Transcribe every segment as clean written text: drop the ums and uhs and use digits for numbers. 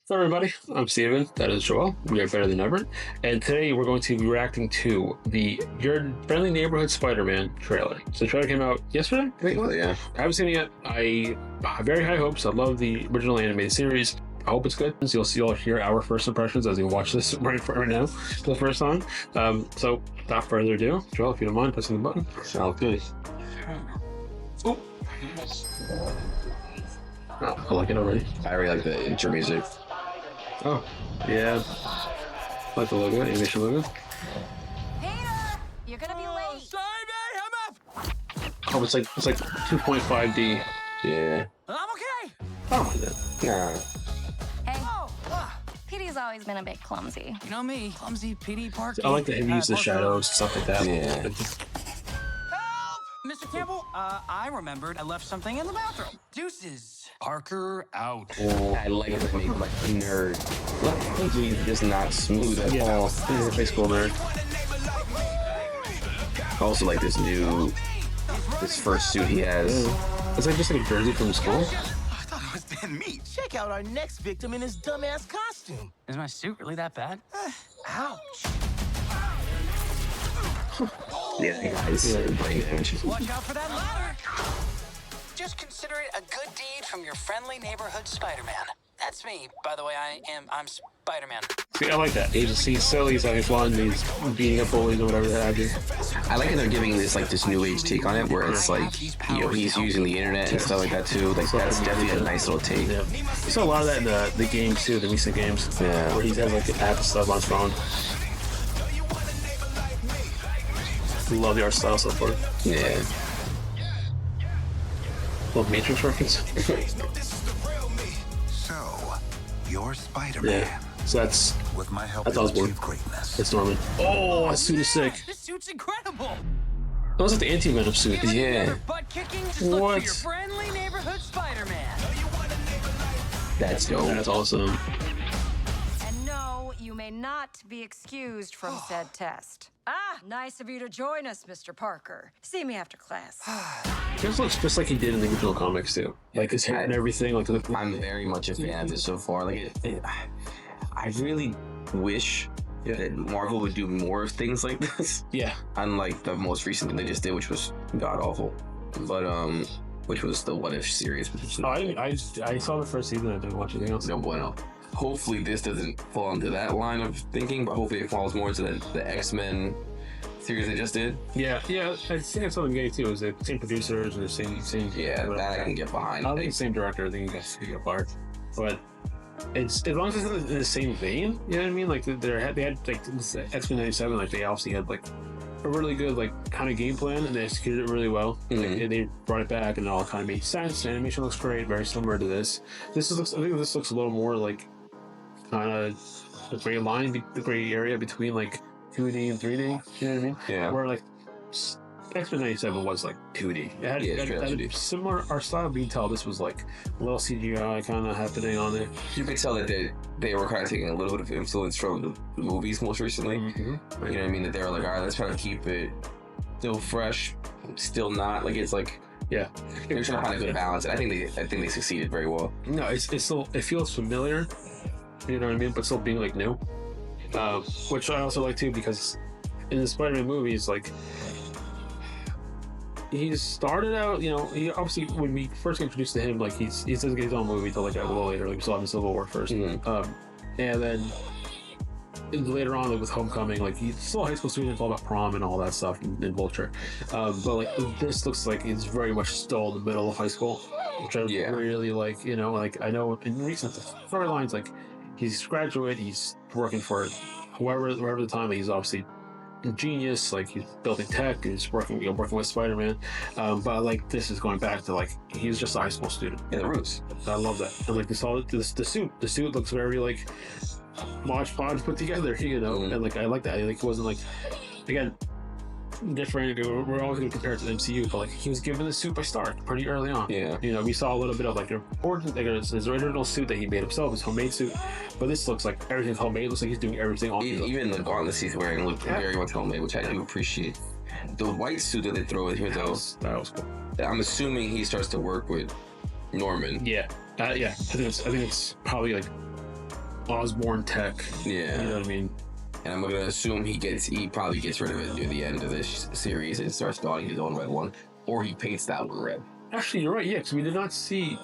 Hello, everybody. I'm Steven. That is Joel. We are better than ever. And today we're going to be reacting to the Your Friendly Neighborhood Spider-Man trailer. So the trailer came out yesterday? I think it was. Yeah. I haven't seen it yet. I have very high hopes. I love the original animated series. I hope it's good. So you'll hear our first impressions as you watch this right now for the first time. So without further ado, Joel, if you don't mind pressing the button. Sounds good. Oh, I like it already. I really like the intro music. Oh, yeah. I like the logo, animation logo. Peter, you're gonna be late. Sorry, man, I'm up. Oh, it's like 2.5D. Yeah. I'm okay. Oh, yeah. Nah. Hey, Oh, Petey's always been a bit clumsy. you know me, clumsy PD Park. I like that he used the shadows, stuff like that. Yeah. Help! Mr. Campbell, I remembered I left something in the bathroom. Deuces. Parker out. Oh, I like it when they make like a nerd. Look, he's just not smooth at all. He's a high school nerd. I also like this first suit he has. It's like just like a jersey from school. I thought it was Ben Meat. Check out our next victim in his dumbass costume. Is my suit really that bad? Ouch. Yeah, guys. Brain damage. Watch out for that ladder. Just consider it a good deed from your friendly neighborhood Spider-Man. That's me, by the way. I'm Spider-Man. See, I like that. He's silly, he's having fun, he's beating up bullies or whatever that have you. I like how they're giving this new age take on it, where it's like, he's using the internet and stuff like that too. Like that's definitely a nice little take. Yeah. We saw a lot of that in the games too, the recent games. Yeah. Where he has like the app and stuff on his phone. Love the art style so far. Yeah. Love Matrix reference. So, you're Spider-Man. Yeah. So that's With my help, That's you'll Osborn. achieve greatness. it's Norman. Oh, that suit is sick. This suit's incredible. That was like the anti-venom suit. Yeah. Butt kicking. Just look What? for your friendly neighborhood Spider-Man. That's dope. That's awesome. And no, you may not be excused from said test. Ah, nice of you to join us, Mr. Parker. See me after class. He just looks just like he did in the original comics too. Like his hair and everything. Like I'm very much a fan of this so far. Like, I really wish that Marvel would do more of things like this. yeah. Unlike the most recent thing they just did, which was god awful. But which was the What If series. Which was No, I saw the first season. I didn't watch anything else. no bueno. Hopefully this doesn't fall into that line of thinking, but hopefully it falls more into the X-Men series they just did. Yeah. I think it's something gay too. Is the same producers and the same. Yeah, whatever. that I can get behind. I don't think it's the same director. I think you guys get apart. But it's as long as it's in the same vein. You know what I mean? Like they had like X-Men '97. Like they obviously had like a really good like kind of game plan and they executed it really well. Mhm. Like, they brought it back and it all kind of made sense. The animation looks great, very similar to this. I think this looks a little more like kind of the gray line, the gray area between like 2D and 3D. You know what I mean? Yeah. Where like X-Men '97 was like 2D. It had, Yeah, it straight up had 2D. similar art style. You can tell this was like a little CGI kind of happening on there. You could tell that they were kind of taking a little bit of influence from the movies most recently. Mm-hmm. You know what I mean? That they were like, all right, let's try to keep it still fresh, still not. Like it's like Yeah. they're trying to find a good balance, and I think they succeeded very well. No, it's still, it feels familiar. You know what I mean? But still being like new. Which I also like too, because in the Spider-Man movies, like he started out, you know, he obviously when we first got introduced to him, like he doesn't get his own movie till like a little later. Like we saw him in Civil War 1st, Mhm. and then later on, like with Homecoming, like he's still a high school student. It's all about prom and all that stuff in Vulture. But like this looks like it's very much still in the middle of high school, which I Yeah. really like. You know, like I know in recent storylines, like he's graduate, he's working for whoever the time. He's obviously a genius, like he's building tech, he's working with Spider-Man. But like this is going back to like he's just a high school student. In the roots. I love that. And like the suit looks very like Mod Podge put together, you know, and like I like that. Like it wasn't like, again, different. We're always going to compare it to the MCU, but like he was given the suit by Stark pretty early on. Yeah. You know, we saw a little bit of like his original suit that he made himself, his homemade suit, but this looks like everything's homemade. It looks like he's doing everything on. Even the gauntlets he's wearing look very much homemade, which I do appreciate. The white suit that they throw in here, though, That was cool. I'm assuming he starts to work with Norman. Yeah. I think it's probably like Osborn tech. Yeah. You know what I mean? And I'm gonna assume he probably gets rid of it near the end of this series and starts drawing his own red one, or he paints that one red. Actually, you're right. Yeah, because we did not see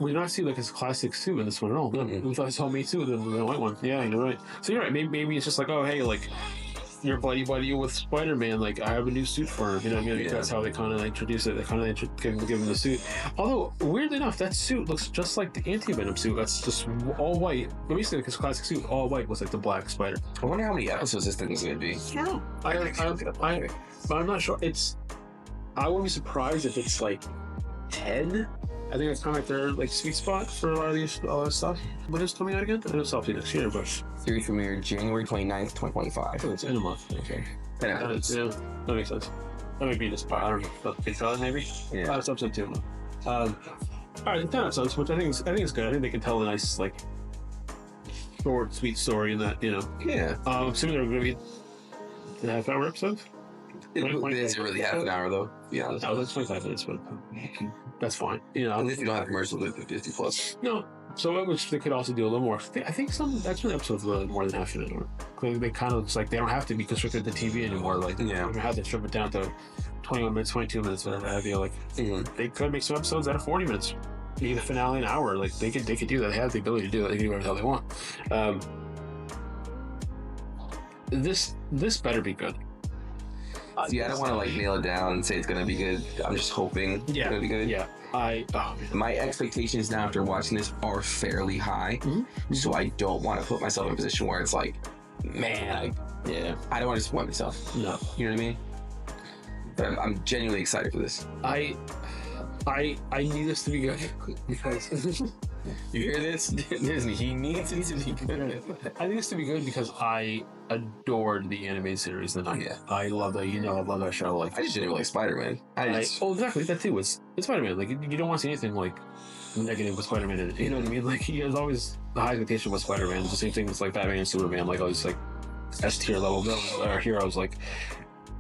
like his classic suit in this one at all. No, Mm-hmm. we thought his homemade suit, the white one. Yeah, you're right. So you're right. Maybe it's just like, oh hey, like you're buddy with Spider-Man. Like I have a new suit for him. You know what I mean? Like, that's how they kind of introduce it. They kind of give him the suit. Although weirdly enough, that suit looks just like the Anti-Venom suit. That's just all white. But basically, like his classic suit, all white, was like the black Spider. I wonder how many episodes this thing is gonna be. I'm not sure. I wouldn't be surprised if it's like 10. I think that's kind of like their like sweet spot for a lot of this stuff. When is it coming out again? I know it's obviously next year, but Series premiere January 29th, 2025. I think it's in a month. Okay. 10 episodes. Yeah, that makes sense. That might be just part. I don't know. But big trailer maybe. Yeah. It's episode 2. All right, 10 episodes, which I think is good. I think they can tell a nice like short, sweet story in that. You know. Yeah. Assuming they're going to be half-hour episodes. It isn't really half an hour though, to be honest. No, that's 25 minutes, but that's fine. You know, Unless you don't have commercials with Disney Plus. no. So which they could also do a little more. I think some episodes were more than half an hour. They kind of just like they don't have to be constricted to TV anymore. Like they don't have to strip it down to 21 minutes, 22 minutes, whatever have you. Like they could make some episodes that are 40 minutes. Maybe the finale an hour. Like they could do that. They have the ability to do it. They can do whatever the hell they want. This better be good. See, I don't want to like nail it down and say it's gonna be good. I'm just hoping it's gonna be good. Yeah. My expectations now after watching this are fairly high, so I don't want to put myself in a position where it's like, man, I don't want to disappoint myself. No. You know what I mean? But I'm genuinely excited for this. I need this to be good because You hear this, Disney? He needs it to be good. I think this to be good because I adored the animated series. And I love that. I love that show. Like I just didn't like Spider-Man. exactly that too. It's Spider-Man. Like you don't want to see anything like negative with Spider-Man in it. You know what I mean? Like there's always the high expectation with Spider-Man. It's the same thing with like Batman and Superman. Like all these like S tier level villains or heroes. Like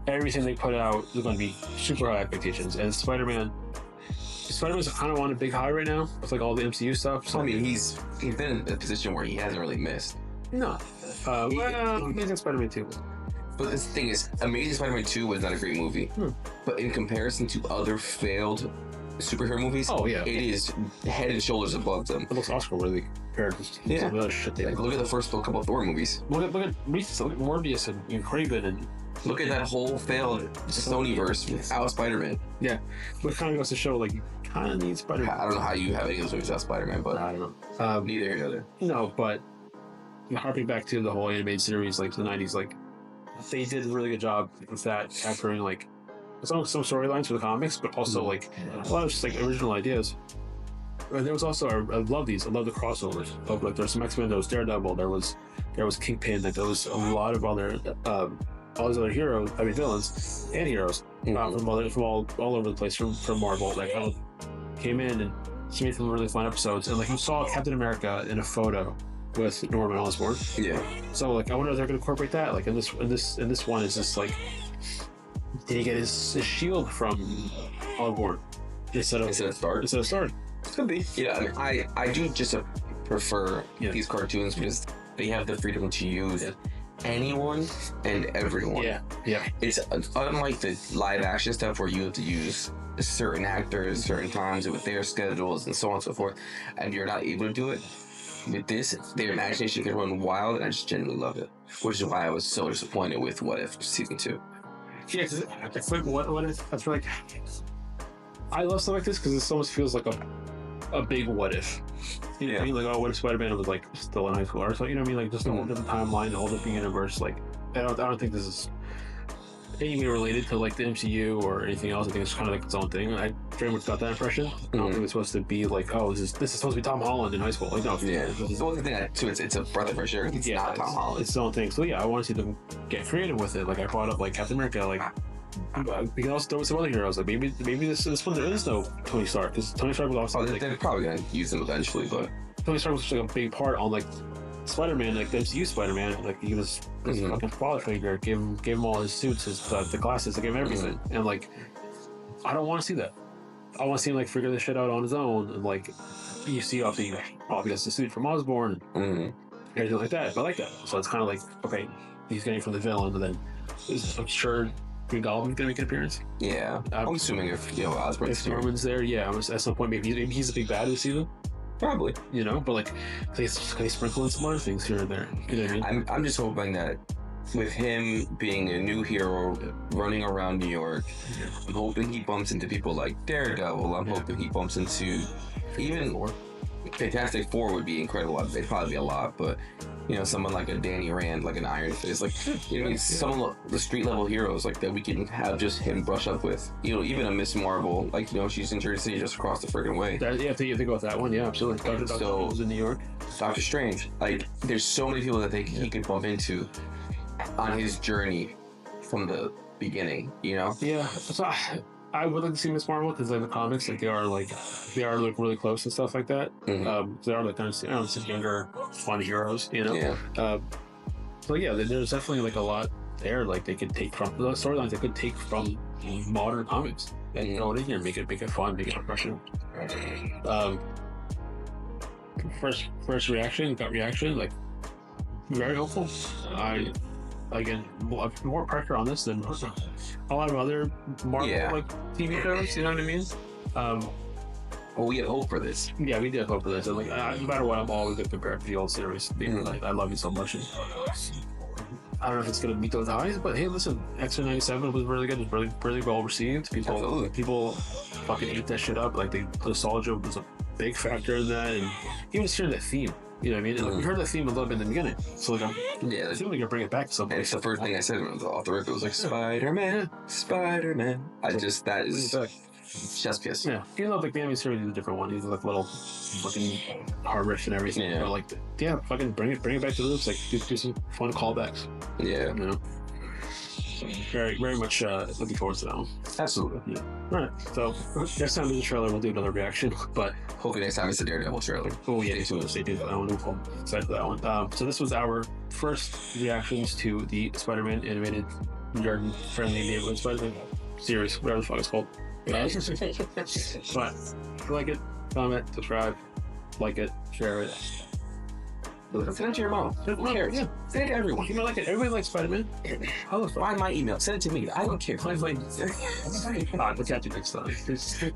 everything they put out is going to be super high expectations. And Spider-Man's kind of on a big high right now with like all the MCU stuff. So I mean, he's been in a position where he hasn't really missed. No. Amazing Spider-Man 2. But the thing is, Amazing Spider-Man 2 was not a great movie. But in comparison to other failed superhero movies, it is head and shoulders above them. It looks Oscar-worthy compared to some of the other shit they Look at the first couple of Thor movies. Look at Morbius and Craven and look at that whole failed Sonyverse without Spider-Man. Yeah, but it kind of goes to show like you kind of need Spider-Man. I don't know how you have any of those movies without Spider-Man, but I don't know. neither here nor there. No, but harping back to the whole animated series, like the '90s, like they did a really good job with that, capturing like some storylines for the comics, but also like a lot of just like original ideas. And there was also I love these. I love the crossovers. Of like there's some X-Men, there was Daredevil, there was Kingpin, like there was a lot of other all these other heroes, villains and heroes from all over the place from Marvel that kind of came in and she made some really fun episodes. And like you saw Captain America in a photo with Norman Osborn. Yeah. So like I wonder if they're gonna incorporate that. Like in this one is just like did he get his shield from Osborn instead of Stark? Could be. Yeah, I mean, I do just prefer these cartoons because they have the freedom to use anyone and everyone. Yeah. It's unlike the live action stuff where you have to use certain actors, certain times with their schedules and so on and so forth, and you're not able to do it. With this, their imagination can run wild, and I just genuinely love it. Which is why I was so disappointed with What If Season 2. Yeah, because it's like what if that's like I love stuff like this because it almost feels like a big what if. You know what I mean? Like, oh, what if Spider-Man was like still in high school or so? You know what I mean? Like just a whole different timeline, a whole different universe. Like I don't think this is anyway related to like the MCU or anything else. I think it's kind of like its own thing. I very much got that impression. I don't think it's supposed to be like, oh, this is supposed to be Tom Holland in high school. Like no, the one thing too, it's a breath of fresh air. It's not Tom Holland. It's its own thing. So yeah, I want to see them get creative with it. Like I brought up like Captain America, like. We can also throw in some other heroes. Like maybe this one there is no Tony Stark because Tony Stark was also they're probably gonna use them eventually, but Tony Stark was like a big part on like Spider-Man, like the MCU Spider-Man. Like he was his fucking father figure. Gave him all his suits, his the glasses, gave him everything. And like I don't want to see that. I want to see him like figure this shit out on his own. And like you see, obviously has the suit from Osborn. everything like that. But I like that. So it's kind of like, okay, he's getting from the villain, and then I'm sure Green Goblin's gonna make an appearance. Yeah, I'm assuming if Osborn's If here. Norman's there, yeah, at some point maybe he's a big bad this season, Probably. but like they sprinkle in some other things here and there. You know what I mean? I'm just hoping that with him being a new hero running around New York, I'm hoping he bumps into people like Daredevil. I'm hoping he bumps into even Fantastic Four would be incredible. They'd probably be a lot, but someone like a Danny Rand, like an Iron Fist, like some of the street level heroes like that we can have just him brush up with. Even a Miss Marvel, like she's in Jersey City, just across the friggin' way. If they go with that one, yeah, absolutely. Doctor Strange in New York. Doctor Strange, like there's so many people that he could bump into on his journey from the beginning. Yeah, so I would like to see Miss Marvel because in the comics, like they are really close and stuff like that. Mm-hmm. They are like kind of some younger, fun heroes, Yeah. So yeah, there's definitely like a lot there. Like they could take from the storylines. They could take from modern comics and throw it in here, make it fun, make it refreshing. First reaction, gut reaction, like very hopeful. Again, more pressure on this than a lot of other Marvel like TV shows. You know what I mean? Well, we had hope for this. Yeah, we did hope for this. And like, no matter what, I'm always going to compare it to the old series. Like, I love you so much. And I don't know if it's going to meet those highs, but hey, listen, X-Men '97 was really good. It was really well received. People fucking ate that shit up. Like, the nostalgia was a big factor in that, and even just hearing that theme. You know what I mean? And, like, we heard that theme a little bit in the beginning. So like, I'm assuming you're bring it back to something. And it's the first thing I said when I was off the record. It was like Spider-Man. That is chest kiss. Yeah, even though like the anime series is a different one. He's like little fucking hard riff and everything. Yeah. But like, fucking bring it back to the roots. Like, do some fun callbacks. Yeah. Very, very much looking forward to that one. Absolutely. Yeah. All right. So next time there's a trailer, we'll do another reaction. But hopefully next time it's a Daredevil trailer. Oh yeah, they do that one. I'm excited for that one. So this was our first reactions to the Spider-Man animated garden-friendly neighborhood Spider-Man series, whatever the fuck it's called. But if you like it, comment, subscribe, like it, share it. Send it to your mom. Who cares? Yeah. Send it to everyone. You might like it. Everybody likes Spider-Man. Find my email. Send it to me. I don't care. We'll catch you next time.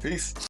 Peace.